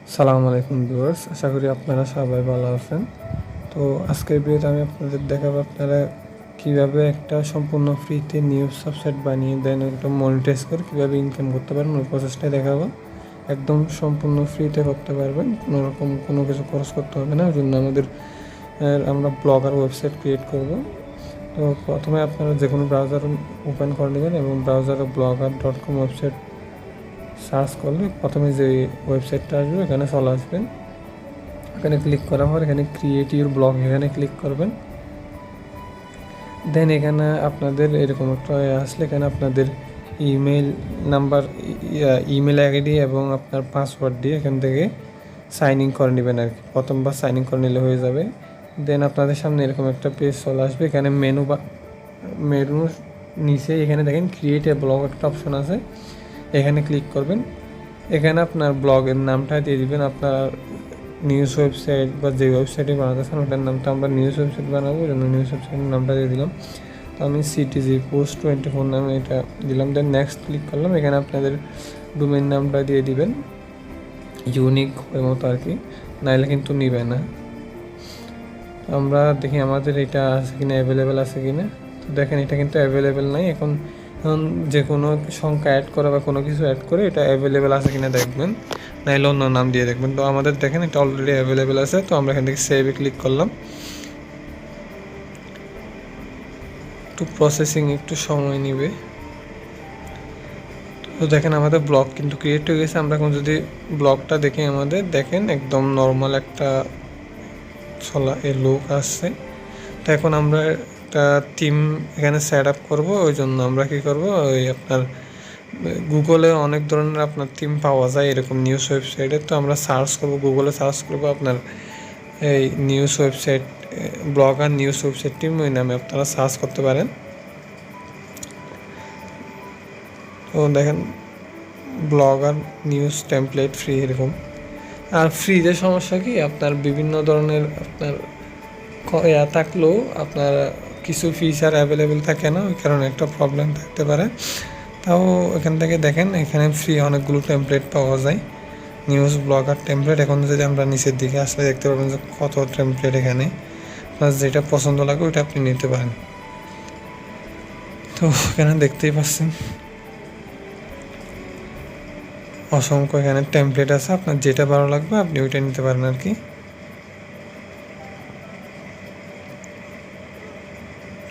সালামু আলাইকুম ভিউয়ার্স, আশা করি আপনারা সবাই ভালো আছেন। তো আজকের ভিডিওতে আমি আপনাদের দেখাবো আপনারা কীভাবে একটা সম্পূর্ণ ফ্রিতে নিউজ ওয়েবসাইট বানিয়ে দেন একটা মনিটাইজ করে কীভাবে ইনকাম করতে পারেন ওই প্রসেসটাই দেখাবো। একদম সম্পূর্ণ ফ্রিতে করতে পারবেন, কোনো রকম কোনো কিছু খরচ করতে হবে না। ওই জন্য আমরা ব্লগার ওয়েবসাইট ক্রিয়েট করব। তো প্রথমে আপনারা যে কোনো ব্রাউজার ওপেন করে নেবেন এবং ব্রাউজারে blogger.com ওয়েবসাইট সার্চ করলে প্রথমে যে ওয়েবসাইটটা আসবে এখানে চলে আসবেন। এখানে ক্লিক করার পর এখানে ক্রিয়েট ইউর ব্লগ এখানে ক্লিক করবেন। দেন এখানে আপনাদের এরকম একটা আসলে এখানে আপনাদের ইমেল নাম্বার, ইমেল আইডি এবং আপনার পাসওয়ার্ড দিয়ে এখান থেকে সাইন ইন করে নেবেন আর কি। প্রথমবার সাইন ইন করে নিলে হয়ে যাবে। দেন আপনাদের সামনে এরকম একটা পেজ চলে আসবে। এখানে মেনুর নিচে এখানে দেখেন ক্রিয়েট এ ব্লগ একটা অপশন আছে, এখানে ক্লিক করবেন। এখানে আপনার ব্লগের নামটা দিয়ে দিবেন। আপনার নিউজ ওয়েবসাইট বা যে ওয়েবসাইটে বানাতে চান ওটার নামটা আমরা নিউজ ওয়েবসাইট বানাবো, ওই জন্য নিউজ ওয়েবসাইটের নামটা দিয়ে দিলাম। তো আমি সিটিজি পোস্ট 24 নামে এটা দিলাম। দেন নেক্সট ক্লিক করলাম। এখানে আপনাদের ডোমেইন নামটা দিয়ে দিবেন, ইউনিক মতো আর কি, নাইলে কিন্তু নিবে না। আমরা দেখি আমাদের এটা আছে কিনা, অ্যাভেলেবেল আছে কিনা। তো দেখেন এটা কিন্তু অ্যাভেলেবেল নাই। এখন যে কোনো সংখ্যা অ্যাড করা বা কোনো কিছু অ্যাড করে এটা অ্যাভেলেবেল আছে কিনা দেখবেন, নাইলে অন্য নাম দিয়ে দেখবেন। তো আমাদের দেখেন এটা অলরেডি অ্যাভেলেবেল আছে। তো আমরা এখান থেকে সেভে ক্লিক করলাম। একটু প্রসেসিং একটু সময় নেবে। তো দেখেন আমাদের ব্লগ কিন্তু ক্রিয়েট হয়ে গেছে। আমরা এখন যদি ব্লগটা দেখি, আমাদের দেখেন একদম নর্মাল একটা লুক আসছে। তো এখন আমরা একটা টিম এখানে সেট আপ করবো। ওই জন্য আমরা কী করবো, ওই আপনার গুগলে অনেক ধরনের আপনার থিম পাওয়া যায় এরকম নিউজ ওয়েবসাইটে। তো আমরা সার্চ করবো, গুগলে সার্চ করবো আপনার এই news website, blogger news website team, ওই নামে আপনারা সার্চ করতে পারেন। তো দেখেন ব্লগার নিউজ টেমপ্লেট ফ্রি এরকম। আর ফ্রিতে সমস্যা কি, আপনার বিভিন্ন ধরনের আপনার থাকলেও আপনার কিছু ফিচার অ্যাভেলেবেল থাকে না, ওই কারণে একটা প্রবলেম থাকতে পারে। তাও এখান থেকে দেখেন এখানে ফ্রি অনেকগুলো টেমপ্লেট পাওয়া যায়, নিউজ ব্লগার টেমপ্লেট। এখন যদি আমরা নিচের দিকে আসলে দেখতে পাবেন যে কত টেমপ্লেট, এখানে আপনার যেটা পছন্দ লাগে ওইটা আপনি নিতে পারেন। তো এখানে দেখতেই পাচ্ছেন অসংখ্য এখানে টেমপ্লেট আছে, আপনার যেটা ভালো লাগবে আপনি ওইটা নিতে পারেন আর কি।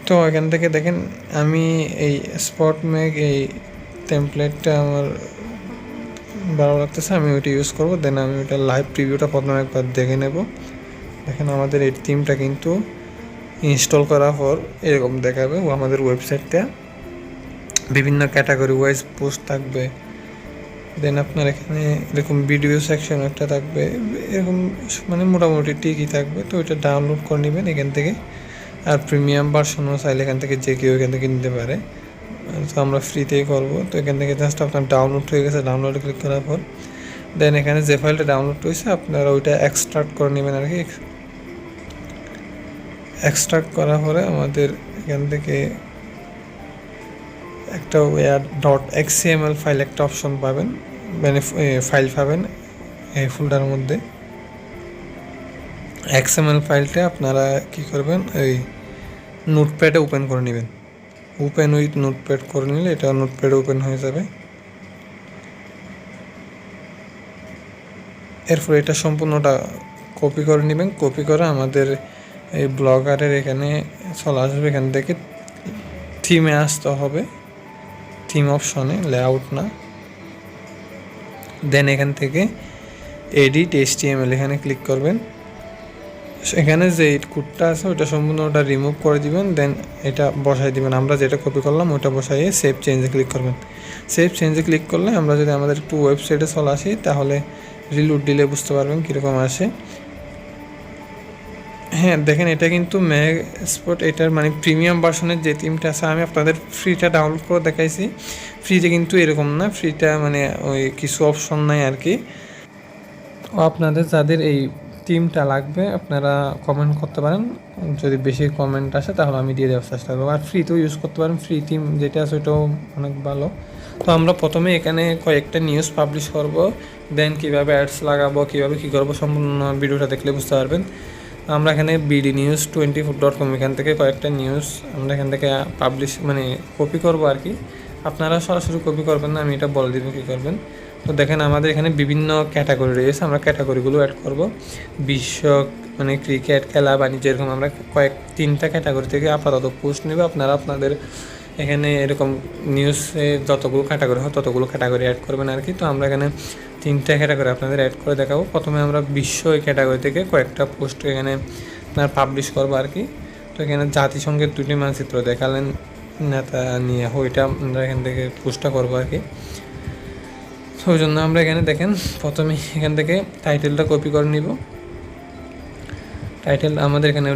তো এখান থেকে দেখেন আমি এই স্পট মেক এই টেমপ্লেটটা আমার ভালো লাগতেছে, আমি ওইটা ইউজ করবো। দেন আমি ওইটা লাইভ প্রিভিউটা প্রথমে একবার দেখে নেব। দেখেন আমাদের এই থিমটা কিন্তু ইনস্টল করার পর এরকম দেখাবে। ও আমাদের ওয়েবসাইটটা বিভিন্ন ক্যাটাগরি ওয়াইজ পোস্ট থাকবে। দেন আপনার এখানে এরকম ভিডিও সেকশন একটা থাকবে, এরকম মানে মোটামুটি ঠিকই থাকবে। তো ওইটা ডাউনলোড করে নেবেন এখান থেকে। আর প্রিমিয়াম ভার্সনও চাইলে এখান থেকে যে কেউ এখান থেকে নিতে পারে। তো আমরা ফ্রিতেই করবো। তো এখান থেকে জাস্ট আপনার ডাউনলোড হয়ে গেছে, ডাউনলোডে ক্লিক করার পর দেন এখানে যে ফাইলটা ডাউনলোড হয়েছে আপনারা ওইটা এক্সট্রাক্ট করে নেবেন আর কি। এক্সট্রাক্ট করার পরে আমাদের এখান থেকে একটা .xml ফাইল একটা অপশন পাবেন, মানে ফাইল পাবেন এই ফোল্ডারের মধ্যে। XML ফাইলটা আপনারা কি করবেন, এই নোটপ্যাডে ওপেন করে নেবেন। ওপেন উইথ নোটপ্যাড করে নিলে এটা নোটপ্যাডে ওপেন হয়ে যাবে। এরপর এটা সম্পূর্ণটা কপি করে নেবেন। কপি করে আমাদের এই ব্লগারের এখানে চলে আসবে। এখান থেকে থিমে আসতে হবে, থিম অপশনে, লেআউট না। দেন এখান থেকে এডিট HTML এখানে ক্লিক করবেন। এখানে যে কোডটা আছে ওটা সম্পূর্ণ ওটা রিমুভ করে দিবেন। দেন এটা বসাই দিবেন, আমরা যেটা কপি করলাম ওটা বসাইয়ে সেভ চেঞ্জে ক্লিক করবেন। সেভ চেঞ্জে ক্লিক করলে আমরা যদি আমাদের একটু ওয়েবসাইটে চলে আসি তাহলে রিলোড দিলে বুঝতে পারবেন কীরকম আসে। হ্যাঁ দেখেন এটা কিন্তু ম্যাগ স্পট, এটার মানে প্রিমিয়াম ভার্সনের যে থিমটা আছে আমি আপনাদের ফ্রিটা ডাউনলোড করে দেখাইছি। ফ্রিতে কিন্তু এরকম না, ফ্রিটা মানে ওই কিছু অপশন নাই আর কি। আপনাদের যাদের এই থিমটা লাগবে আপনারা কমেন্ট করতে পারেন, যদি বেশি কমেন্ট আসে তাহলে আমি দিয়ে দেওয়ার চেষ্টা করবো। আর ফ্রিতেও ইউজ করতে পারেন, ফ্রি থিম যেটা আছে ওটাও অনেক ভালো। তো আমরা প্রথমে এখানে কয়েকটা নিউজ পাবলিশ করব, দেন কীভাবে অ্যাডস লাগাবো, কীভাবে কী করবো সম্পূর্ণ ভিডিওটা দেখলে বুঝতে পারবেন। আমরা এখানে bdnews24.com এখান থেকে কয়েকটা নিউজ আমরা এখান থেকে পাবলিশ মানে কপি করব আর কি। আপনারা সরাসরি কপি করবেন না, আমি এটা বলে দিব কী করবেন। তো দেখেন আমাদের এখানে বিভিন্ন ক্যাটাগরি রয়েছে, আমরা ক্যাটাগরিগুলো অ্যাড করব। বিশ্ব মানে ক্রিকেট, খেলা, বাণিজ্য, এরকম আমরা তিনটা ক্যাটাগরি থেকে আপাতত পোস্ট নেব। আপনারা আপনাদের এখানে এরকম নিউজে যতগুলো ক্যাটাগরি হয় ততগুলো ক্যাটাগরি অ্যাড করবেন আর কি। তো আমরা এখানে তিনটা ক্যাটাগরি আপনাদের অ্যাড করে দেখাবো। প্রথমে আমরা বিশ্ব এই ক্যাটাগরি থেকে কয়েকটা পোস্ট এখানে আপনার পাবলিশ করবো আর কি। তো এখানে জাতিসংঘের 2টি মানচিত্র দেখালেন নেতা নিয়ে ওইটা আমরা এখান থেকে পোস্টটা করবো আর কি। তো ওই জন্য আমরা এখানে দেখেন প্রথমে এখান থেকে টাইটেলটা কপি করে নিব। টাইটেল আমাদের এখানে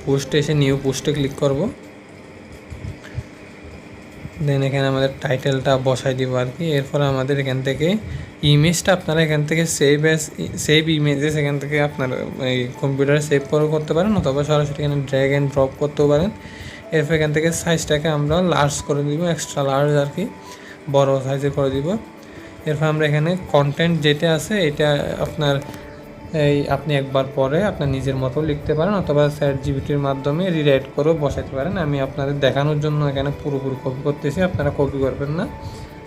পোস্টে এসে নিউ পোস্টে ক্লিক করব, দেন এখানে আমাদের টাইটেলটা বসাই দিব আর কি। এরপর আমাদের এখান থেকে ইমেজটা আপনারা এখান থেকে সেভ ইমেজেস এখান থেকে আপনার এই কম্পিউটারে সেভ করে করতে পারেন, অথবা সরাসরি এখানে ড্র্যাগ অ্যান্ড ড্রপ করতেও পারেন। এরপর এখান থেকে সাইজটাকে আমরা লার্জ করে দিব, এক্সট্রা লার্জ আর কি, বড় সাইজে করে দিব। এরপর আমরা এখানে কন্টেন্ট যেটা আছে এটা আপনার আপনি একবার পরে আপনার নিজের মতো লিখতে পারেন, অথবা ChatGPTর মাধ্যমে রিরাইট করেও বসাতে পারেন। আমি আপনাদের দেখানোর জন্য এখানে পুরোপুরি কপি করতেছি, আপনারা কপি করবেন না,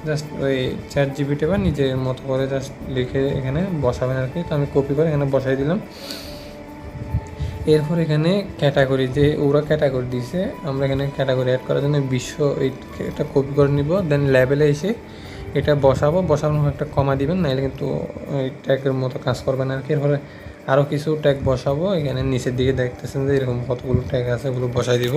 জাস্ট ওই ChatGPT বা নিজের মতো করে জাস্ট লিখে এখানে বসাবেন আর কি। তো আমি কপি করে এখানে বসাই দিলাম। এরপর এখানে ক্যাটাগরি যে ওরা ক্যাটাগরি দিয়েছে, আমরা এখানে ক্যাটাগরি অ্যাড করার জন্য বিশ্ব এটা কপি করে নিব। দেন লেভেলে এসে এটা বসানোর একটা কমা দিবেন, নাহলে কিন্তু ওই ট্যাগের মতো কাজ করবেন আর কি। এরপরে আরও কিছু ট্যাগ বসাবো, এখানে নিচের দিকে দেখতেছেন যে এরকম কতগুলো ট্যাগ আছে, ওগুলো বসাই দিব।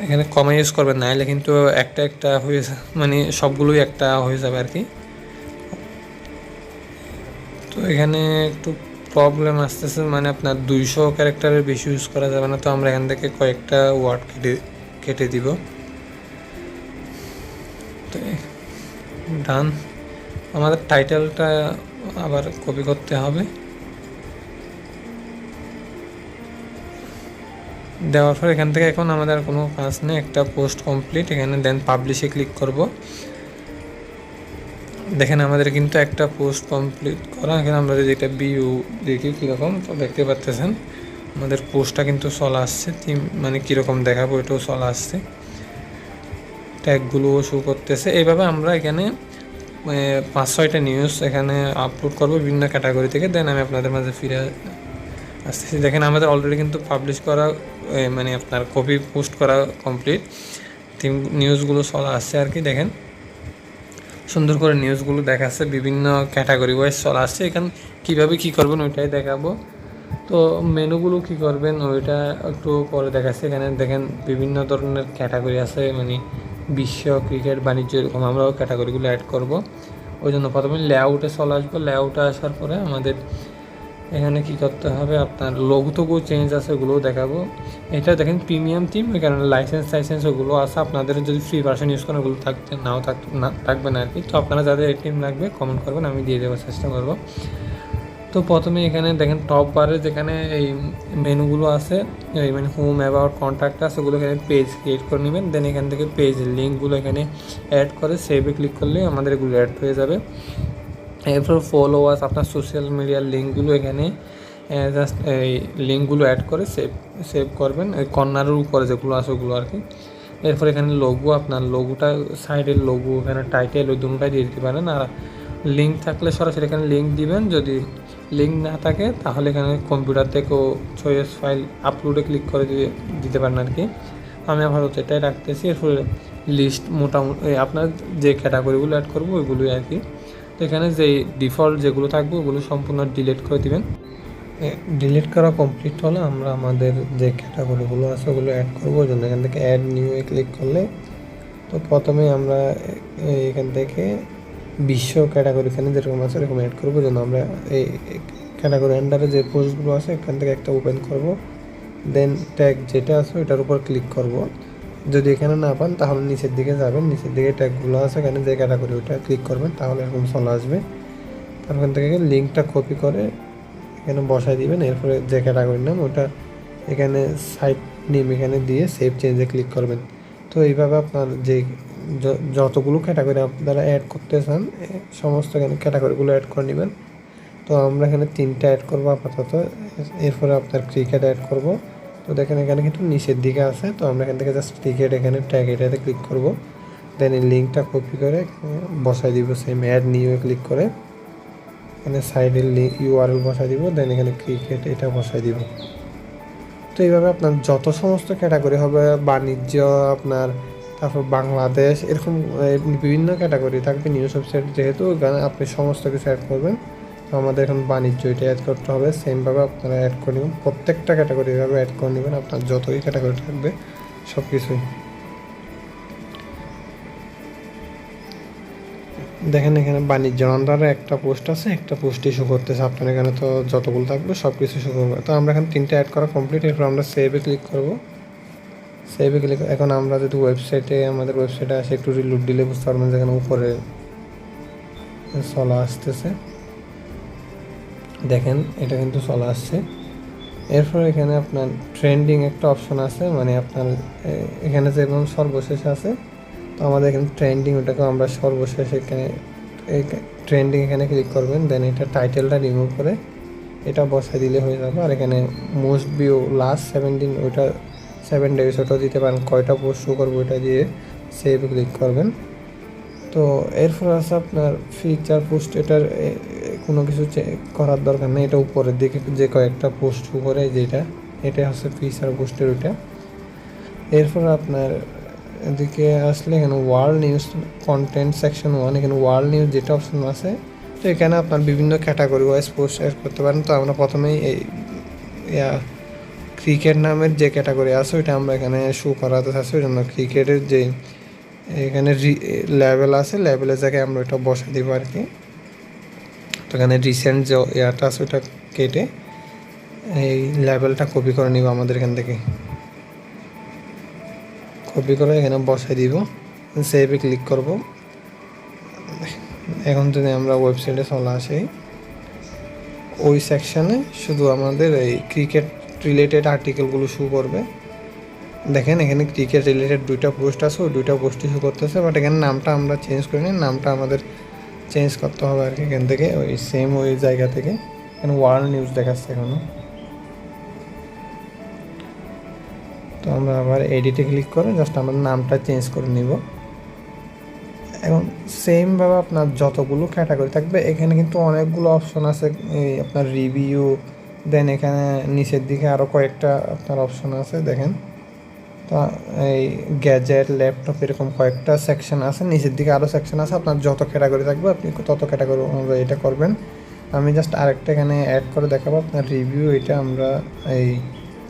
এখানে কমা ইউজ করবেন, নাহলে কিন্তু একটা হয়ে মানে সবগুলোই একটা হয়ে যাবে আর কি। তো এখানে একটু প্রবলেম আসতেছে, মানে আপনার 200 ক্যারেক্টারের বেশি ইউজ করা যাবে না। তো আমরা এখান থেকে কয়েকটা ওয়ার্ড কেটে দিব। তো ডান। আমাদের টাইটেলটা আবার কপি করতে হবে, দেওয়ার পর এখান থেকে এখন আমাদের কোনো কাজ নেই, একটা পোস্ট কমপ্লিট। এখানে দেন পাবলিশে ক্লিক করব। দেখেন আমাদের কিন্তু একটা পোস্ট কমপ্লিট করা। এখানে আমরা যদি এটা ভিউ দেখি কীরকম, তো দেখতে পাচ্ছেন আমাদের পোস্টটা কিন্তু চলে আসছে, মানে কীরকম দেখাবো এটাও চলে আসছে, ট্যাগগুলোও শো করতেছে। এইভাবে আমরা এখানে 5-6টা নিউজ এখানে আপলোড করবো বিভিন্ন ক্যাটাগরি থেকে। দেন আমি আপনাদের মাঝে ফিরে আসতেছি। দেখেন আমাদের অলরেডি কিন্তু পাবলিশ করা মানে আপনার কপি পোস্ট করা কমপ্লিট, নিউজগুলো চলে আসছে আর কি। দেখেন সুন্দর করে নিউজগুলো দেখাচ্ছে, বিভিন্ন ক্যাটাগরি ওয়াইজ চলে আসছে। এখানে কীভাবে কী করবেন ওইটাই দেখাবো। তো মেনুগুলো কী করবেন ওইটা একটু পরে দেখাচ্ছে। এখানে দেখেন বিভিন্ন ধরনের ক্যাটাগরি আছে, মানে বিশ্ব, ক্রিকেট, বাণিজ্য, এরকম আমরাও ক্যাটাগরিগুলো অ্যাড করব। ওই জন্য প্রথমে লেআউটে চলে আসবো। লেআউটে আসার পরে আমাদের এখানে কি করতে হবে, আপনার লোগোটুকু চেঞ্জ আছে ওগুলোও দেখাবো। এটা দেখেন প্রিমিয়াম টিম, ওই কারণে লাইসেন্স ওগুলো আছে। আপনাদের যদি ফ্রি ভার্সন ইউজ করেন ওগুলো থাকবে না আর কি। তো আপনারা যাদের এই টিম লাগবে কমেন্ট করবেন, আমি দিয়ে দেওয়ার চেষ্টা করবো। তো প্রথমে এখানে দেখেন টপ বারে যেখানে এই মেনুগুলো আছে, এই মানে হোম, অ্যাবাউট, কন্ট্যাক্ট আছে, ওগুলো এখানে পেজ ক্রিয়েট করে নেবেন। দেন এখান থেকে পেজ লিঙ্কগুলো এখানে অ্যাড করে সেভে ক্লিক করলে আমাদের এগুলো অ্যাড হয়ে যাবে। এরপর ফলোয়ার্স, আপনার সোশ্যাল মিডিয়ার লিঙ্কগুলো এখানে জাস্ট এই লিঙ্কগুলো অ্যাড করে সেভ করবেন, এই কর্নারের উপরে যেগুলো আছে ওগুলো আর কি। এরপর এখানে লোগো, আপনার লোগোটা সাইডের লোগো, এখানে টাইটেল, ওই দুটোটাই দিয়ে দিতে পারেন। আর লিঙ্ক থাকলে সরাসরি এখানে লিঙ্ক দিবেন, যদি লিঙ্ক না থাকে তাহলে এখানে কম্পিউটার থেকেও চয়েস ফাইল আপলোডে ক্লিক করে দিতে পারেন আর কি। আমি আপাতত এটাই রাখতেছি। এরপরে লিস্ট মোটামুটি আপনার যে ক্যাটাগরিগুলো অ্যাড করবো ওইগুলোই আর কি। তো এখানে যে ডিফল্ট যেগুলো থাকবে ওগুলো সম্পূর্ণ ডিলিট করে দিবেন। ডিলিট করা কমপ্লিট হলে আমরা আমাদের যে ক্যাটাগরিগুলো আছে ওগুলো অ্যাড করবো। ওই জন্য এখান থেকে অ্যাড নিউ এ ক্লিক করলে, তো প্রথমে আমরা এখান থেকে বিশ্ব ক্যাটাগরি এখানে যেরকম আছে এরকম অ্যাড করবো। যেন আমরা এই ক্যাটাগরি আন্ডারে যে পোস্টগুলো আছে এখান থেকে একটা ওপেন করব। দেন ট্যাগ যেটা আছে ওইটার উপর ক্লিক করব। যদি এখানে না পান তাহলে নিচের দিকে যাবেন, নিচের দিকে ট্যাগগুলো আছে এখানে যে ক্যাটাগরি ওইটা ক্লিক করবেন, তাহলে এরকম চলে আসবে। তারপর এখান থেকে লিঙ্কটা কপি করে এখানে বসাই দিবেন। এরপরে যে ক্যাটাগরির নাম ওটা এখানে সাইট নেম এখানে দিয়ে সেভ চেঞ্জে ক্লিক করবেন। তো এইভাবে আপনার যে যতগুলো ক্যাটাগরি আপনারা অ্যাড করতে চান সমস্ত এখানে ক্যাটাগরিগুলো অ্যাড করে নেবেন। তো আমরা এখানে 3টা অ্যাড করবো আপাতত, এরপরে আপনার ক্রিকেট অ্যাড করব। তো দেখেন এখানে কিন্তু নিচের দিকে আছে, তো আমরা এখান থেকে জাস্ট ক্রিকেট এখানে ট্যাগ এটাতে ক্লিক করব, দেন এই লিঙ্কটা কপি করে বসাই দিব, সেম অ্যাড নিউ ক্লিক করে এখানে সাইডের ইউআরএল বসাই দিব, দেন এখানে ক্রিকেট এটা বসাই দিব। তো এইভাবে আপনার যত সমস্ত ক্যাটাগরি হবে, বাণিজ্য আপনার, তারপর বাংলাদেশ, এরকম বিভিন্ন ক্যাটাগরি থাকবে নিউজ ওয়েবসাইট, যেহেতু এখানে আপনি সমস্ত কিছু অ্যাড করবেন। তো আমাদের এখন বাণিজ্য এটা অ্যাড করতে হবে, সেমভাবে আপনারা অ্যাড করে নেবেন, প্রত্যেকটা ক্যাটাগরি এভাবে অ্যাড করে নেবেন, আপনার যতই ক্যাটাগরি থাকবে সব কিছুই। দেখেন এখানে বাণিজ্য আন্ডারে একটা পোস্ট আছে, একটা পোস্ট ইস্যু করতেছে, আপনার এখানে তো যতগুলো থাকবে সব কিছু ইস্যু করবে। তো আমরা এখানে 3টা অ্যাড করা কমপ্লিট, এরপর আমরা সেভে ক্লিক করব। সেভে ক্লিক এখন আমরা যদি আমাদের ওয়েবসাইটে আসে একটু রিলোড দিলে বুঝতে পারবেন যেখানে উপরে চলে আসতেছে, দেখেন এটা কিন্তু চলে আসছে। এরপর এখানে আপনার ট্রেন্ডিং একটা অপশন আছে, মানে আপনার এখানে যেমন সর্বশেষ আছে, তো আমাদের এখানে ট্রেন্ডিং, ওটাকে আমরা সর্বশেষ এখানে ট্রেন্ডিং এখানে ক্লিক করবেন, দেন এটা টাইটেলটা রিমুভ করে এটা বসাই দিলে হয়ে যাবে। আর এখানে মোস্ট ভিউ লাস্ট 7 দিন, ওইটা 7 ডেজ ওটাও দিতে পারেন, কয়টা পোস্ট শো করবো ওইটা দিয়ে সেভ ক্লিক করবেন। তো এরপর আছে আপনার ফিচার পোস্ট, এটার কোনো কিছু করার দরকার নেই, এটা উপরের দিকে যে কয়েকটা পোস্ট শো করে যেটা, এটা হচ্ছে ফিচার পোস্টের ওইটা। এরপর আপনার এদিকে আসলে এখানে ওয়ার্ল্ড নিউজ কন্টেন্ট সেকশন 1, এখানে ওয়ার্ল্ড নিউজ যেটা অপশন আছে, তো এখানে আপনার বিভিন্ন ক্যাটাগরি ওয়াইজ পোস্ট অ্যাড করতে পারেন। তো আমরা প্রথমেই এই ক্রিকেট নামের যে ক্যাটাগরি আছে ওইটা আমরা এখানে শো করাতে চাচ্ছি, ওই জন্য ক্রিকেটের যে এখানে লেভেল আছে, লেভেলের জায়গায় আমরা ওইটা বসে দিব আর কি। তো এখানে রিসেন্ট যে ইয়াটা আছে ওইটা কেটে এই লেভেলটা কপি করে নিব, আমাদের এখান থেকে কপি করে এখানে বসাই দিব, সেভে ক্লিক করব। এখন যদি আমরা ওয়েবসাইটে চলে আসি, ওই সেকশানে শুধু আমাদের এই ক্রিকেট রিলেটেড আর্টিকেলগুলো শো করবে। দেখেন এখানে ক্রিকেট রিলেটেড 2টা পোস্ট আছে, ওই 2টা পোস্টই শো করতেছে, বাট এখানে নামটা আমরা চেঞ্জ করি নিই, নামটা আমাদের চেঞ্জ করতে হবে আর কি। এখান থেকে ওই সেম ওই জায়গা থেকে এখানে ওয়ার্ল্ড নিউজ দেখাচ্ছে এখনও। তো আমরা আবার এডিটে ক্লিক করে জাস্ট আমার নামটা চেঞ্জ করে নিব। এখন সেমভাবে আপনার যতগুলো ক্যাটাগরি থাকবে, এখানে কিন্তু অনেকগুলো অপশন আছে, এই আপনার রিভিউ, দেন এখানে নিচের দিকে আরও কয়েকটা আপনার অপশন আছে দেখেন। তো এই গ্যাজেট, ল্যাপটপ, এরকম কয়েকটা সেকশন আছে, নিচের দিকে আরও সেকশন আছে, আপনার যত ক্যাটাগরি থাকবে আপনি তত ক্যাটাগরি অনুযায়ী এটা করবেন। আমি জাস্ট আরেকটা এখানে অ্যাড করে দেখাবো, আপনার রিভিউ, এটা আমরা এই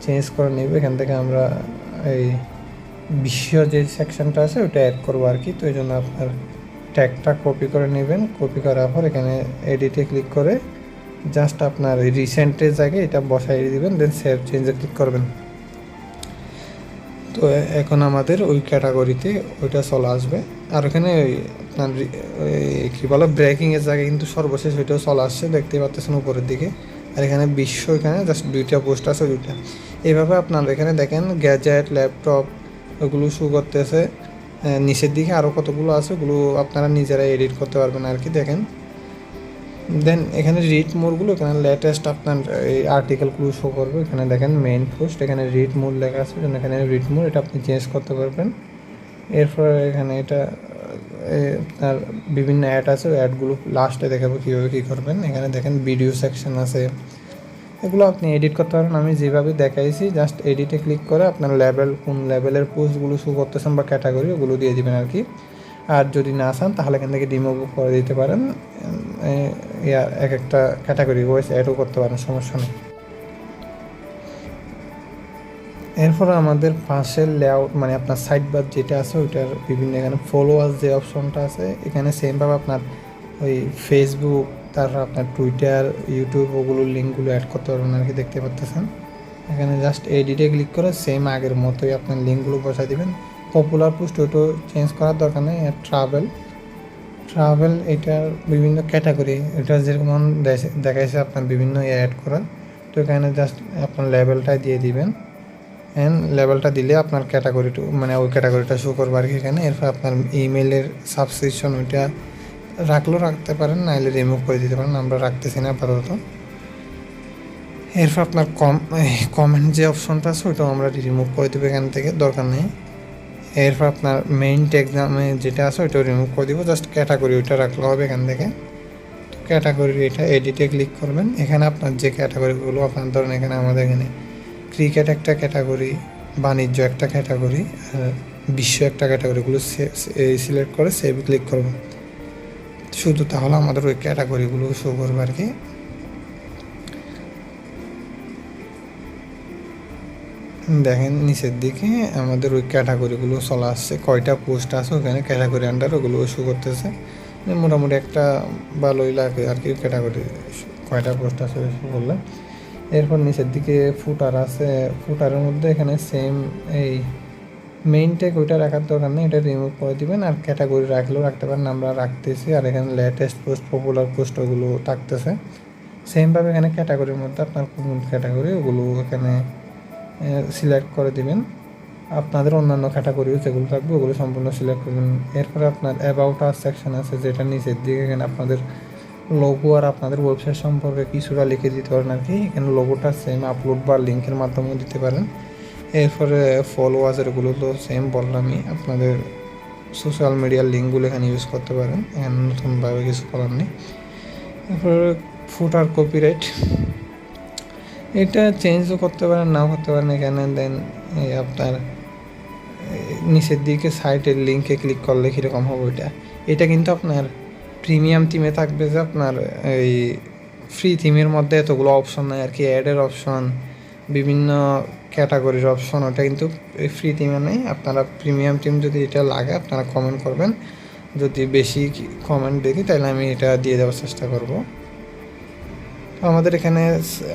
চেঞ্জ করে নেব, এখান থেকে আমরা এই বিশ্ব যে সেকশনটা আছে ওইটা অ্যাড করবো আর কি। তো এই জন্য আপনার ট্যাগটা কপি করে নেবেন, কপি করার পর এখানে এডিটে ক্লিক করে জাস্ট আপনার এই রিসেন্টের জায়গায় এটা বসাই দিবেন, দেন সেভ চেঞ্জে ক্লিক করবেন। তো এখন আমাদের ওই ক্যাটাগরিতে ওইটা চলে আসবে। আর ওখানে ওই আপনার কী বলো ব্রেকিংয়ের জায়গায় কিন্তু সর্বশেষ ওইটাও চলে আসছে, দেখতেই পাচ্ছেন উপরের দিকে। আর এখানে বিশ্ব, এখানে জাস্ট 2টা পোস্ট আছে, 2টা। এইভাবে আপনার এখানে দেখেন গ্যাজেট, ল্যাপটপ ওগুলো শো করতেছে, নিচের দিকে আরও কতগুলো আছে, ওগুলো আপনারা নিজেরাই এডিট করতে পারবেন আর কি। দেখেন দেন এখানে রিড মোরগুলো, এখানে লেটেস্ট আপনার এই আর্টিকেলগুলো শো করবে। এখানে দেখেন মেইন পোস্ট, এখানে রিড মোর লেখা আছে, এখানে রিড মোর, এটা আপনি চেঞ্জ করতে পারবেন। এরপর এখানে এটা আপনার বিভিন্ন অ্যাড আছে, ওই অ্যাডগুলো লাস্টে দেখাবো কীভাবে কী করবেন। এখানে দেখেন ভিডিও সেকশন আছে, এগুলো আপনি এডিট করতে পারেন, আমি যেভাবে দেখাইছি জাস্ট এডিটে ক্লিক করে আপনার লেভেল, কোন লেভেলের পোস্টগুলো শো করতেছেন বা ক্যাটাগরি, ওগুলো দিয়ে দিবেন আর কি। আর যদি না চান তাহলে এখান থেকে রিমুভ করে দিতে পারেন, এক একটা ক্যাটাগরি ওয়াইজ অ্যাডও করতে পারেন, সমস্যা নেই। এরপর আমাদের পাশের লেআউট, মানে আপনার সাইড বার যেটা আছে ওইটার বিভিন্ন এখানে ফলোয়ার্স যে অপশনটা আছে, এখানে সেমভাবে আপনার ওই ফেসবুক, তারপর আপনার টুইটার, ইউটিউব, ওগুলোর লিঙ্কগুলো অ্যাড করতে পারবেন আর কি, দেখতে পাচ্ছেন। এখানে জাস্ট এডিটে ক্লিক করে সেম আগের মতোই আপনার লিঙ্কগুলো বসাই দেবেন। পপুলার পোস্ট ওইটাও চেঞ্জ করার দরকার নেই। ট্রাভেল এটার বিভিন্ন ক্যাটাগরি, এটা যেমন দেখাইছে আপনার বিভিন্ন অ্যাড করা, তো এখানে জাস্ট আপনার লেভেলটাই দিয়ে দিবেন। অ্যান্ড লেভেলটা দিলে আপনার ক্যাটাগরিটা মানে ওই ক্যাটাগরিটা শো করবে আর কি এখানে। এরপর আপনার ইমেলের সাবস্ক্রিপশন ওইটা রাখলেও রাখতে পারেন, নাইলে রিমুভ করে দিতে পারেন, আমরা রাখতেছি না আপাতত। এরপর আপনার কমেন্ট যে অপশনটা আছে ওইটাও আমরা রিমুভ করে দেবো এখান থেকে, দরকার নেই। এরপর আপনার মেইন এক্সামে যেটা আছে ওইটাও রিমুভ করে দিব, জাস্ট ক্যাটাগরি ওইটা রাখলে হবে এখান থেকে। তো ক্যাটাগরি এটা এডিটে ক্লিক করবেন, এখানে আপনার যে ক্যাটাগরিগুলো আপনার ধরেন এখানে আমাদের এখানে ক্রিকেট একটা ক্যাটাগরি, বাণিজ্য একটা ক্যাটাগরি, বিশ্ব একটা ক্যাটাগরিগুলো সিলেক্ট করে সেভ ক্লিক করবেন শুধু, তাহলে আমাদের ওই ক্যাটাগরিগুলো শো করবে আর কি। দেখেন নিচের দিকে আমাদের ওই ক্যাটাগরিগুলো চলে আসছে, কয়টা পোস্ট আছে ওখানে ক্যাটাগরি আন্ডার ওগুলো শো করতেছে। মোটামুটি একটা ভালোই লাগে আর কি ক্যাটাগরি কয়টা পোস্ট আছে শো করলে। এরপর নিচের দিকে ফুটার আছে, ফুটারের মধ্যে এখানে সেম এই মেইন ট্যাগ ওইটা রাখার দরকার নেই, এটা রিমুভ করে দিবেন। আর ক্যাটাগরি রাখলেও রাখতে পারেন, আমরা রাখতেছি। আর এখানে লেটেস্ট পোস্ট, পপুলার পোস্ট ওগুলো থাকতেছে সেমভাবে। এখানে ক্যাটাগরির মধ্যে আপনার কোন ক্যাটাগরি ওগুলো এখানে সিলেক্ট করে দিবেন। আপনাদের অন্যান্য ক্যাটাগরিও যেগুলো থাকবে ওগুলো সম্পূর্ণ সিলেক্ট করবেন। এরপরে আপনার অ্যাবাউট আস সেকশন আছে, যেটা নিচের দিকে এখানে আপনাদের লোগো আর আপনাদের ওয়েবসাইট সম্পর্কে কিছুটা লিখে দিতে পারেন আর কি। এখানে লোগোটা সেম আপলোড বা লিঙ্কের মাধ্যমেও দিতে পারেন। এরপরে ফলোয়ার্সেরগুলো তো সেম বললামই, আপনাদের সোশ্যাল মিডিয়ার লিঙ্কগুলো এখানে ইউজ করতে পারেন, এখানে নতুনভাবে কিছু করার নেই। এরপরে ফুটার কপিরাইট এটা চেঞ্জও করতে পারেন, নাও করতে পারেন এখানে। দেন আপনার নিচের দিকে সাইটের লিঙ্কে ক্লিক করলে কীরকম হবে ওইটা, এটা কিন্তু আপনার প্রিমিয়াম থিমে থাকবে, যে আপনার এই ফ্রি থিমের মধ্যে এতগুলো অপশন নেই আর কি, অ্যাডের অপশন, বিভিন্ন ক্যাটাগরির অপশন, ওটা কিন্তু ফ্রি থিমে নেই। আপনারা প্রিমিয়াম থিম যদি এটা লাগে আপনারা কমেন্ট করবেন, যদি বেশি কমেন্ট দেখি তাহলে আমি এটা দিয়ে দেওয়ার চেষ্টা করব। আমাদের এখানে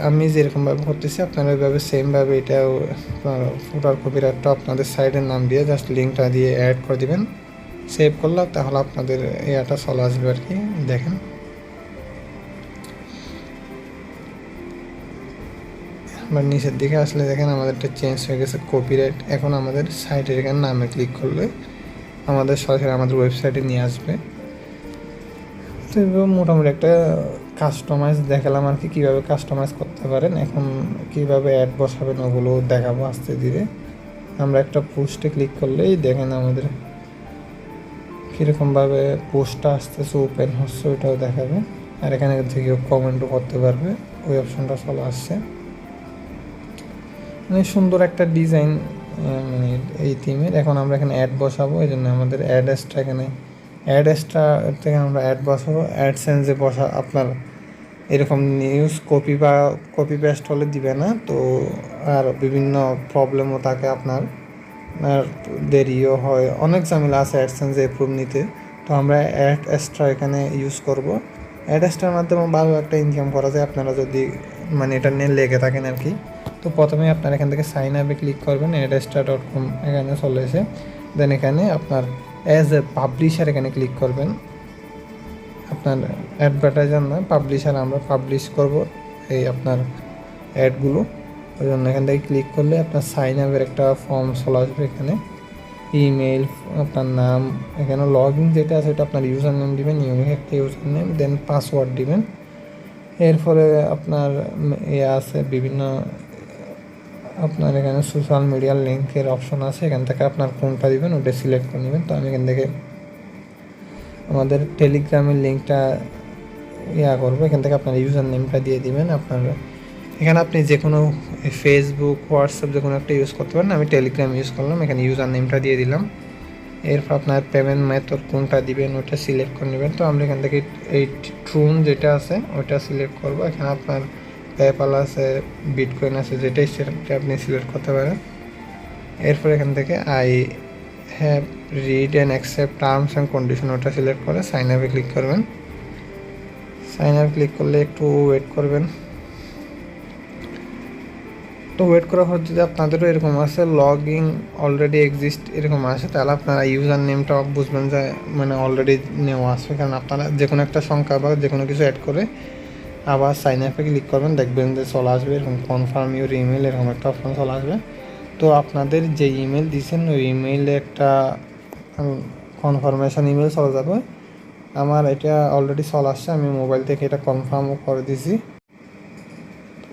আমি যেরকমভাবে করতেছি আপনারা ওইভাবে সেমভাবে এটাও ফুটার কপিরাইটটা আপনাদের সাইডের নাম দিয়ে জাস্ট লিঙ্কটা দিয়ে অ্যাড করে দিবেন, সেভ করলে তাহলে আপনাদের এটা চলে আসবে আর কি। দেখেন আবার নিচের দিকে আসলে দেখেন আমাদেরটা চেঞ্জ হয়ে গেছে কপিরাইট। এখন আমাদের সাইটের এখানে নামে ক্লিক করলে আমাদের সরাসরি আমাদের ওয়েবসাইটে নিয়ে আসবে। তো মোটামুটি একটা কাস্টমাইজ দেখালাম আর কি, কীভাবে কাস্টমাইজ করতে পারেন। এখন কীভাবে অ্যাড বসাবেন ওগুলো দেখাবো আস্তে ধীরে। আমরা একটা পোস্টে ক্লিক করলেই দেখেন আমাদের কীরকমভাবে পোস্টটা আসতেছে, ওপেন হচ্ছে, ওইটাও দেখাবে। আর এখানে থেকে কমেন্টও করতে পারবে, ওই অপশনটা চলে আসছে। মানে সুন্দর একটা ডিজাইন মানে এই থিমের। এখন আমরা এখানে অ্যাড বসাবো, এই জন্য আমাদের অ্যাড্রেসটা এখানে অ্যাড্রেসটা থেকে আমরা অ্যাড বসাবো। অ্যাডসেন্সে বসা আপনার এরকম নিউজ কপি পেস্ট হলে দিবে না, তো আর বিভিন্ন প্রবলেমও থাকে আপনার, আর দেরিও হয়, অনেক ঝামেলা আছে অ্যাডসেন্সে অ্যাপ্রুভ নিতে। তো আমরা অ্যাড এক্সট্রা এখানে ইউজ করব। অ্যাড এক্সট্রার মাধ্যমে ভালো একটা ইনকাম করা যায় আপনারা যদি মানে এটা নিয়ে লেগে থাকেন আর কি। তো প্রথমে আপনার এখান থেকে সাইন আপে ক্লিক করবেন, adextra.com এখানে চলে এসে দেন এখানে আপনার অ্যাজ এ পাবলিশার এখানে ক্লিক করবেন। আপনার অ্যাডভার্টাইজার না, পাবলিশার, আমরা পাবলিশ করব এই আপনার অ্যাডগুলো। ওই জন্য এখান থেকে ক্লিক করলে আপনার সাইন আপের একটা ফর্ম চলে আসবে। এখানে ইমেল, আপনার নাম, এখানে লগ ইন যেটা আছে ওটা আপনার ইউজার নেম দিবেন, ইউনিক একটা ইউজার নেম, দেন পাসওয়ার্ড দিবেন। এরপরে আপনার আছে বিভিন্ন আপনার এখানে সোশ্যাল মিডিয়ার লিঙ্কের অপশন আছে, এখান থেকে আপনার কোনটা দিবেন ওটা সিলেক্ট করে নেবেন। তো আমি এখান থেকে আমাদের টেলিগ্রামের লিঙ্কটা করবো, এখান থেকে আপনার ইউজার নেমটা দিয়ে দিবেন। আপনার এখানে আপনি যে কোনো ফেসবুক, হোয়াটসঅ্যাপ যে কোনো একটা ইউজ করতে পারেন, আমি টেলিগ্রাম ইউজ করলাম, এখানে ইউজার নেমটা দিয়ে দিলাম। এরপর আপনার পেমেন্ট মেথড কোনটা দিবেন ওটা সিলেক্ট করে নেবেন। তো আমরা এখান থেকে এই ট্রুন যেটা আছে ওটা সিলেক্ট করবো। এখানে আপনার পেপ্যাল আছে, বিটকয়েন আছে, যেটাই সেটা আপনি সিলেক্ট করতে পারেন। এরপর এখান থেকে I have read and accept terms and condition ওটা সিলেক্ট করে সাইন আপে ক্লিক করবেন। সাইন আপ ক্লিক করলে একটু ওয়েট করবেন। তো ওয়েট করার পর যদি আপনাদেরও এরকম আসে লগ ইন অলরেডি এক্সিস্ট এরকম আসে, তাহলে আপনারা ইউজার নেমটা বুঝবেন যে মানে অলরেডি নেওয়া আসবে। কারণ আপনারা যে কোনো একটা সংখ্যা বা যে কোনো কিছু অ্যাড করে আবার সাইন আপে ক্লিক করবেন, দেখবেন যে চলে আসবে এরকম কনফার্ম ইউর ইমেল এরকম একটা অপশন চলে আসবে। তো আপনাদের যে ইমেল দিয়েছেন ওই ইমেইলে একটা কনফার্মেশন ইমেল চলে যাবে। আমার এটা অলরেডি চলে আসছে, আমি মোবাইল থেকে এটা কনফার্মও করে দিয়েছি।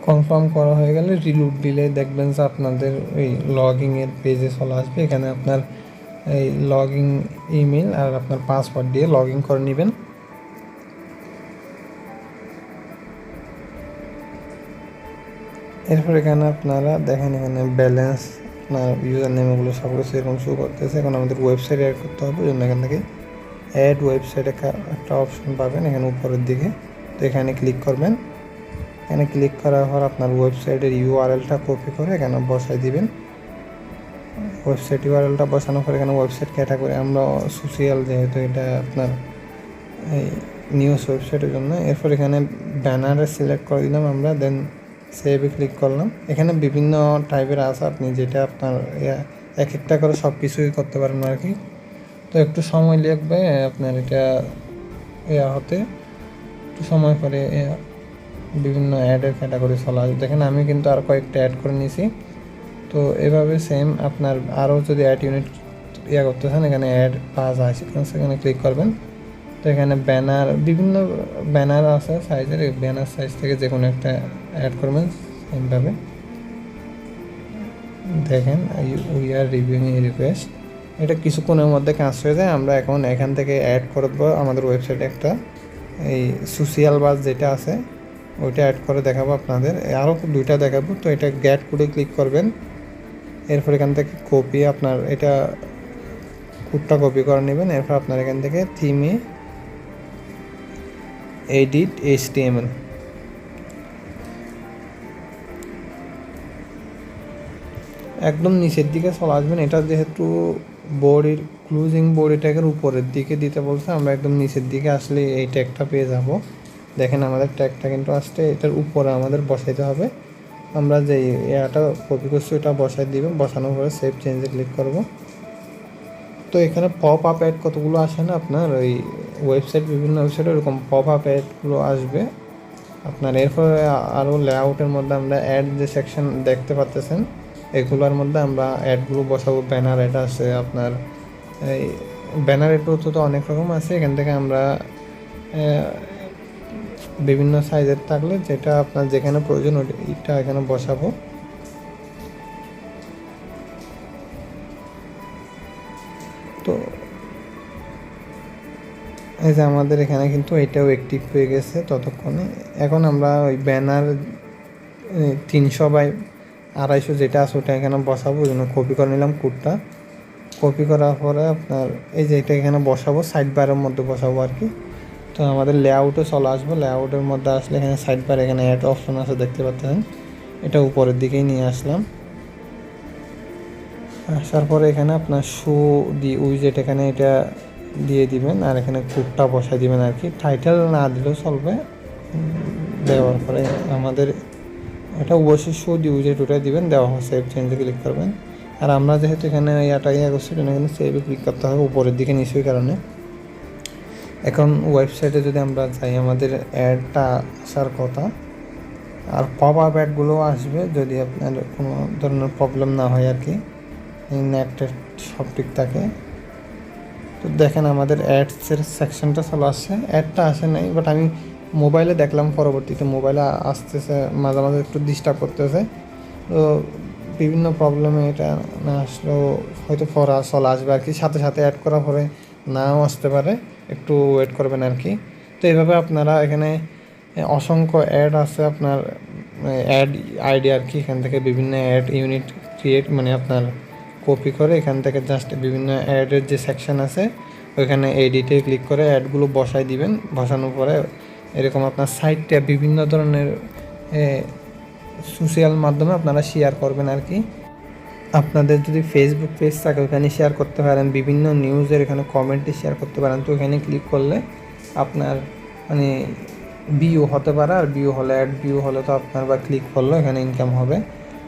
কনফার্ম করা হয়ে গেলে রিলুট দিলে দেখবেন যে আপনাদের ওই লগইনের পেজে চলে আসবে। এখানে আপনার এই লগইন ইমেল আর আপনার পাসওয়ার্ড দিয়ে লগ ইন করে নেবেন। এরপর এখানে আপনারা দেখেন এখানে ব্যালেন্স, আপনার ইউজার নেম, এগুলো সব কিছু এরকম শো করতেছে। এখন আমাদের ওয়েবসাইট অ্যাড করতে হবে, জন্য এখান থেকে অ্যাড ওয়েবসাইট একটা অপশন পাবেন এখানে উপরের দিকে। তো এখানে ক্লিক করবেন। এখানে ক্লিক করার পর আপনার ওয়েবসাইটের ইউআরএলটা কপি করে এখানে বসাই দিবেন। ওয়েবসাইট ইউআরএলটা বসানোর পর এখানে ওয়েবসাইট ক্যাটাগরি আমরা সোশ্যাল, যেহেতু এটা আপনার এই নিউজ ওয়েবসাইটের জন্য। এরপর এখানে ব্যানারে সিলেক্ট করে দিলাম আমরা, দেন সেভে ক্লিক করলাম। এখানে বিভিন্ন টাইপের আছে, আপনি যেটা আপনার এক একটা করে সব কিছুই করতে পারেন আর কি। তো একটু সময় লাগবে আপনার এটা হতে, একটু সময় পরে বিভিন্ন অ্যাডের ক্যাটাগরি চলা আসবে। দেখেন আমি কিন্তু আর কয়েকটা অ্যাড করে নিয়েছি। তো এভাবে সেম আপনার আরও যদি অ্যাড ইউনিট করতে চান, এখানে অ্যাড পাওয়া যায়, সেখানে ক্লিক করবেন। তো এখানে ব্যানার, বিভিন্ন ব্যানার আছে সাইজের, এই ব্যানার সাইজ থেকে যে কোনো একটা অ্যাড করবেন সেমভাবে। দেখেন we are reviewing A request, এটা কিছুক্ষণের মধ্যে কাজ হয়ে যায়। আমরা এখন এখান থেকে অ্যাড করব আমাদের ওয়েবসাইটে একটা এই সোশ্যাল বাস যেটা আছে ওইটা অ্যাড করে দেখাবো আপনাদের, আরও দুইটা দেখাবো। তো এটা গেট কোডে ক্লিক করবেন। এরপর এখান থেকে কপি, আপনার এটা কোডটা কপি করে নেবেন। এরপর আপনার এখান থেকে থিমে এডিট HTML, একদম নিচের দিকে চলে আসবেন। এটা যেহেতু বডির ক্লোজিং বডি ট্যাগের উপরের দিকে দিতে বলছে, আমরা একদম নিচের দিকে আসলে এই ট্যাগটা পেয়ে যাব। দেখেন আমাদের ট্যাগটা কিন্তু আসছে, এটার উপরে আমাদের বসাইতে হবে। আমরা যে এটা কপি করছি ওটা বসাই দিবেন, বসানোর পরে সেভ চেঞ্জে ক্লিক করব। তো এখানে পপ আপ অ্যাড কতগুলো আসে না আপনার ওই ওয়েবসাইট, বিভিন্ন ওয়েবসাইটে এরকম পপ আপ অ্যাডগুলো আসবে আপনার। এরপরে আরও লেআউটের মধ্যে আমরা অ্যাড যে সেকশন দেখতে পাচ্ছেন, এগুলোর মধ্যে আমরা অ্যাডগুলো বসাবো। ব্যানার অ্যাড আছে আপনার, এই ব্যানার অ্যাডও তো অনেক রকম আছে। এখান থেকে আমরা বিভিন্ন সাইজের থাকলে যেটা আপনার যেখানে প্রয়োজন ওইটা এখানে বসাবো। তো এই যে আমাদের এখানে কিন্তু এটাও অ্যাক্টিভ হয়ে গেছে ততক্ষণে। এখন আমরা ওই ব্যানার 300x250 যেটা আছে ওটা এখানে বসাবো, ওই জন্য কপি করে নিলাম কোডটা। কপি করার পরে আপনার এই যে এটা এখানে বসাবো, সাইড বারের মধ্যে বসাবো আর কি। তো আমাদের লেআউটে চলে আসবো। লেআউটের মধ্যে আসলে এখানে সাইড বার, এখানে অ্যাড অপশন আছে দেখতে পাচ্ছেন, এটা উপরের দিকেই নিয়ে আসলাম। আসার পরে এখানে আপনার শো দি উইজেট এখানে এটা দিয়ে দিবেন, আর এখানে কোডটা বসাই দিবেন আর কি। টাইটেল না দিলেও চলবে, দেওয়ার পরে আমাদের এটা অবশ্যই শো দি উইজেট ওটা দিবেন, দেওয়া হয় সেভ চেঞ্জে ক্লিক করবেন। আর আমরা যেহেতু এখানে করছি এখানে সেভে ক্লিক করতে হবে উপরের দিকে নিচের কারণে। এখন ওয়েবসাইটে যদি আমরা চাই, আমাদের অ্যাডটা আসার কথা, আর পপ আপ অ্যাডগুলোও আসবে যদি আপনার কোনো ধরনের প্রবলেম না হয় আর কি, নেটের সব ঠিক থাকে। তো দেখেন আমাদের অ্যাডসের সেকশনটা চলে আসছে, অ্যাডটা আসে নাই, বাট আমি মোবাইলে দেখলাম পরবর্তীতে মোবাইলে আসতেছে, মাঝে মাঝে একটু ডিস্টার্ব করতেছে। তো বিভিন্ন প্রবলেমে এটা না আসলেও হয়তো পরে চলে আসবে আর কি, সাথে সাথে অ্যাড করার পরে নাও আসতে পারে, একটু ওয়েট করবেন আর কি। তো এইভাবে আপনারা এখানে অসংখ্য অ্যাড আছে আপনার, অ্যাড আইডি আর কি, এখান থেকে বিভিন্ন অ্যাড ইউনিট ক্রিয়েট মানে আপনার কপি করে এখান থেকে জাস্ট বিভিন্ন অ্যাডের যে সেকশন আছে ওইখানে এডিটে ক্লিক করে অ্যাডগুলো বসাই দিবেন। বসানোর পরে এরকম আপনার সাইটটা বিভিন্ন ধরনের সোশ্যাল মাধ্যমে আপনারা শেয়ার করবেন আর কি। আপনাদের যদি ফেসবুক পেজ থাকে ওখানে শেয়ার করতে পারেন, বিভিন্ন নিউজের এখানে কমেন্টে শেয়ার করতে পারেন। তো এখানে ক্লিক করলে আপনার মানে ভিউ হতে পারে, আর ভিউ হলে অ্যাড ভিউ হলে তো আপনার বা ক্লিক করলে এখানে ইনকাম হবে।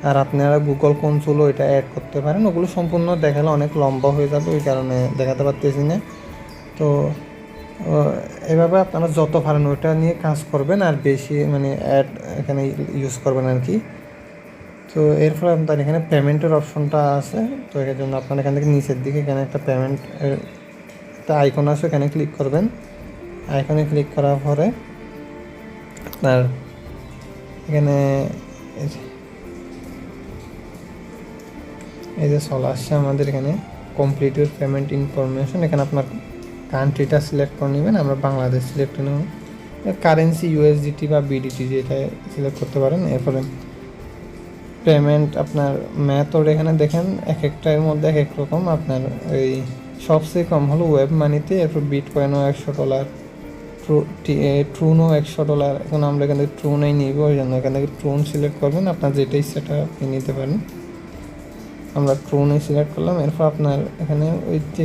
আর আপনারা গুগল কনসোলও এটা অ্যাড করতে পারেন, ওগুলো সম্পূর্ণ দেখালে অনেক লম্বা হয়ে যাবে, ওই কারণে দেখাতে পারতেছি না। তো এভাবে আপনারা যত পারেন ওইটা নিয়ে কাজ করবেন, আর বেশি মানে অ্যাড এখানে ইউজ করবেন আর কি। তো তো এরপর আপনার এখানে পেমেন্টের অপশনটা আছে। তো এর জন্য আপনার এখান থেকে নিচের দিকে এখানে একটা পেমেন্ট একটা আইকন আছে, এখানে ক্লিক করবেন। আইকনে ক্লিক করার পরে আপনার এখানে এই যে চলে আসছে আমাদের এখানে কমপ্লিট ইউর পেমেন্ট ইনফরমেশন। এখানে আপনার কান্ট্রিটা সিলেক্ট করে নেবেন, আমরা বাংলাদেশ সিলেক্ট করে নেব। কারেন্সি ইউএসডিটি বা বিডিটি যেটা সিলেক্ট করতে পারেন। এরপরে পেমেন্ট আপনার মেথড এখানে দেখেন এক একটার মধ্যে এক এক রকম। আপনার এই সবচেয়ে কম হলো ওয়েব মানিতে, এরপর বিটকয়েনও $100, ট্রুনও $100। এখন আমরা এখান থেকে ট্রুনেই নিব, ওই জন্য এখান থেকে ট্রুন সিলেক্ট করবেন। আপনার যেটাই সেটা আপনি নিতে পারেন। আমরা ট্রুনে সিলেক্ট করলাম। এরপর আপনার এখানে ওই যে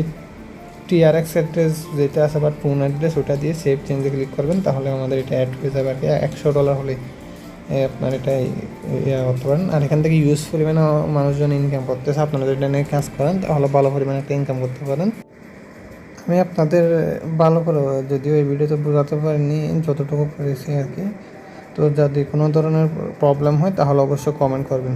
TRX অ্যাড্রেস যেটা আছে বা ট্রুন অ্যাড্রেস ওটা দিয়ে সেভ চেঞ্জে ক্লিক করবেন, তাহলে আমাদের এটা অ্যাড হয়ে যাবে আর কি। $100 হলে আপনার এটা ইয়া করতে পারেন। আর এখান থেকে ইউজ পরিমাণে মানুষজন ইনকাম করতেছে, আপনারা যদি এটা নিয়ে কাজ করেন তাহলে ভালো পরিমাণে একটা ইনকাম করতে পারেন। আমি আপনাদের ভালো করে যদিও এই ভিডিওতে বোঝাতে পারিনি, যতটুকু পেরেছি আর কি। তো যদি কোনো ধরনের প্রবলেম হয় তাহলে অবশ্যই কমেন্ট করবেন।